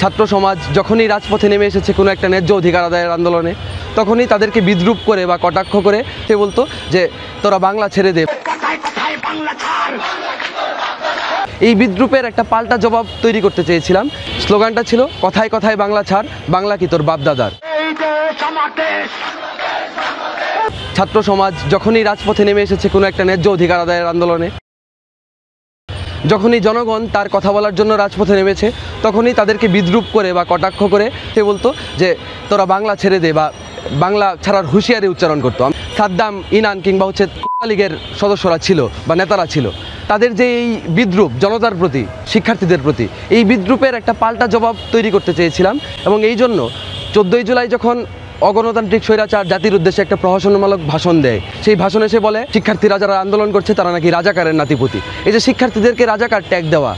ছাত্র সমাজ যখনই রাজপথে নেমে এসেছে কোনো একটা ন্যায্য অধিকার আদায়ের আন্দোলনে, তখনই তাদেরকে বিদ্রূপ করে বা কটাক্ষ করে সে বলতো যে তোরা বাংলা ছেড়ে দে। এই বিদ্রূপের একটা পাল্টা জবাব তৈরি করতে চেয়েছিলাম। স্লোগানটা ছিল কথায় কথায় বাংলা ছাড়, বাংলা কি তোর বাপদাদার। ছাত্র সমাজ যখনই রাজপথে নেমে এসেছে কোনো একটা ন্যায্য অধিকার আদায়ের আন্দোলনে, যখনই জনগণ তার কথা বলার জন্য রাজপথে নেমেছে, তখনই তাদেরকে বিদ্রূপ করে বা কটাক্ষ করে সে বলতো যে তোরা বাংলা ছেড়ে দে বা বাংলা ছাড়ার হুঁশিয়ারি উচ্চারণ করতো। সাদ্দাম, ইনান কিংবা লীগের সদস্যরা ছিল বা নেতারা ছিল, তাদের যে এই বিদ্রূপ জনতার প্রতি, শিক্ষার্থীদের প্রতি, এই বিদ্রূপের একটা পাল্টা জবাব তৈরি করতে চেয়েছিলাম। এবং এই জন্য 14ই জুলাই যখন অগণতান্ত্রিক স্বৈরাচার জাতির উদ্দেশ্যে একটা প্রহসনমূলক ভাষণ দেয়, সেই ভাষণে সে বলে শিক্ষার্থীরা যারা আন্দোলন করছে তারা নাকি রাজাকারের নাতিপুতি। এই যে শিক্ষার্থীদেরকে রাজাকার ট্যাগ দেওয়া,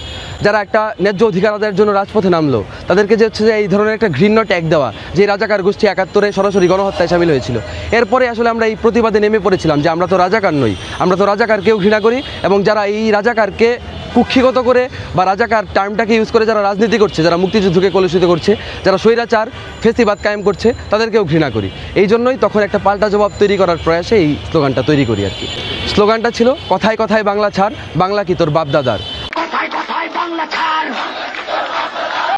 যারা একটা ন্যায্য অধিকার আদায়ের জন্য রাজপথে নামলো, তাদেরকে যে হচ্ছে যে এই ধরনের একটা ঘৃণ্য ট্যাগ দেওয়া, যে রাজাকার গোষ্ঠী 71-এ সরাসরি গণহত্যায় সামিল হয়েছিল। এরপরে আসলে আমরা এই প্রতিবাদে নেমে পড়েছিলাম যে আমরা তো রাজাকার নই, আমরা তো রাজাকারকেও ঘৃণা করি। এবং যারা এই রাজাকারকে কুক্ষিগত করে বা রাজাকার টার্মটাকে ইউজ করে যারা রাজনীতি করছে, যারা মুক্তিযুদ্ধকে কলুষিত করছে, যারা স্বৈরাচার ফেসিবাদ কায়েম করছে, তাদেরকেও ঘৃণা করি। এই জন্যই তখন একটা পাল্টা জবাব তৈরি করার প্রয়াসে এই স্লোগানটা তৈরি করি আর কি। স্লোগানটা ছিল কথায় কথায় বাংলা ছাড়, বাংলা কি তোর বাপদাদার।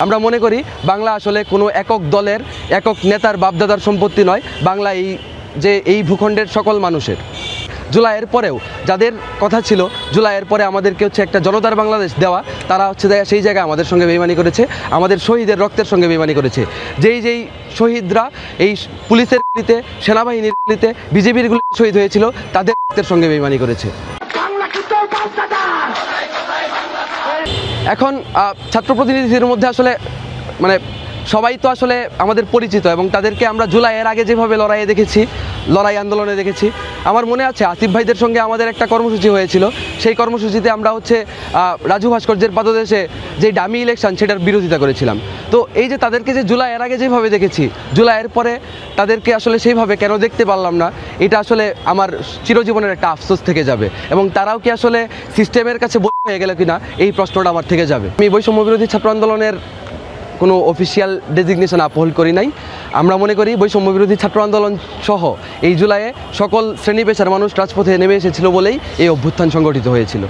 আমরা মনে করি বাংলা আসলে কোনো একক দলের, একক নেতার বাপদাদার সম্পত্তি নয়। বাংলা এই ভূখণ্ডের সকল মানুষের। জুলাইয়ের পরেও যাদের কথা ছিল জুলাইয়ের পরে আমাদেরকে একটা জনতার বাংলাদেশ দেওয়া, তারা সেই জায়গায় আমাদের সঙ্গে বেইমানি করেছে, আমাদের শহীদের রক্তের সঙ্গে বেইমানি করেছে। যেই শহীদরা এই পুলিশের গুলিতে, সেনাবাহিনীর গুলিতে, বিজেপির গুলিতে শহীদ হয়েছিল, তাদের রক্তের সঙ্গে বেইমানি করেছে। এখন ছাত্র প্রতিনিধিদের মধ্যে আসলে সবাই তো আসলে আমাদের পরিচিত, এবং তাদেরকে আমরা জুলাইয়ের আগে যেভাবে লড়াই আন্দোলনে দেখেছি। আমার মনে আছে আসিফ ভাইদের সঙ্গে আমাদের একটা কর্মসূচি হয়েছিল। সেই কর্মসূচিতে আমরা রাজু ভাস্কর্যের পাদদেশে যে ডামি ইলেকশন, সেটার বিরোধিতা করেছিলাম। তো এই যে তাদেরকে যে জুলাইয়ের আগে যেভাবে দেখেছি, জুলাইয়ের পরে তাদেরকে আসলে সেইভাবে কেন দেখতে পারলাম না, এটা আসলে আমার চিরজীবনের একটা আফসোস থেকে যাবে। এবং তারাও কি আসলে সিস্টেমের কাছে বই হয়ে গেল কিনা, এই প্রশ্নটা আমার থেকে যাবে। আমি বৈষম্য বিরোধী ছাত্র আন্দোলনের কোনো অফিসিয়াল ডেজিগনেশন আপহোল্ড করি নাই। আমরা মনে করি বৈষম্য বিরোধী ছাত্র আন্দোলন সহ এই জুলাইয়ে সকল শ্রেণী পেশার মানুষ রাজপথে নেমে এসেছিল বলেই এই অভ্যুত্থান সংগঠিত হয়েছিল।